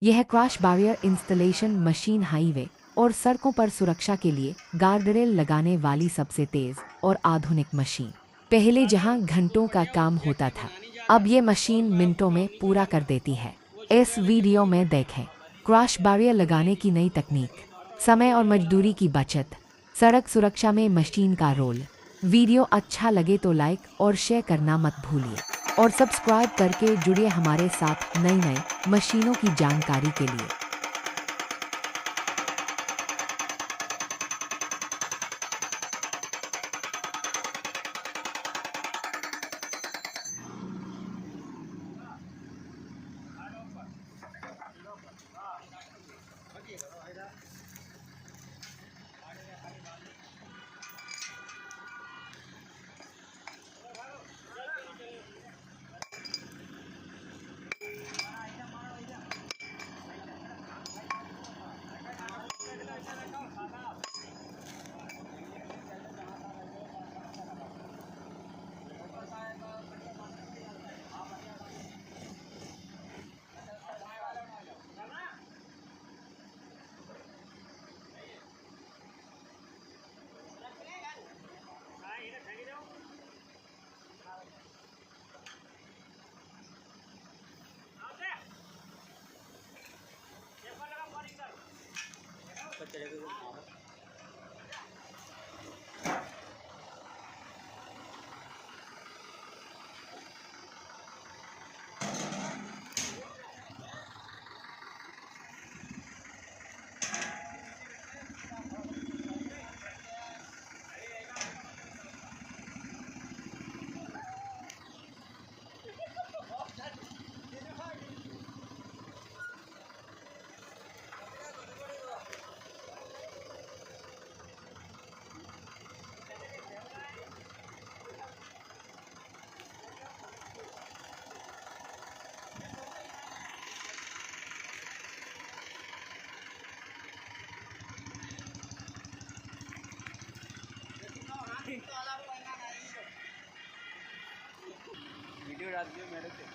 यह crash barrier installation machine highway और सड़कों पर सुरक्षा के लिए गार्डरेल लगाने वाली सबसे तेज और आधुनिक मशीन। पहले जहां घंटों का काम होता था, अब ये मशीन मिनटों में पूरा कर देती है। इस वीडियो में देखें क्रैश बैरियर लगाने की नई तकनीक, समय और मजदूरी की बचत, सड़क सुरक्षा में मशीन का रोल। वीडियो अच्छा लगे तो लाइक और शेयर करना मत भूलिए और सब्सक्राइब करके जुड़िए हमारे साथ नई नई मशीनों की जानकारी के लिए। वीडियो डाल दियो मेरे से।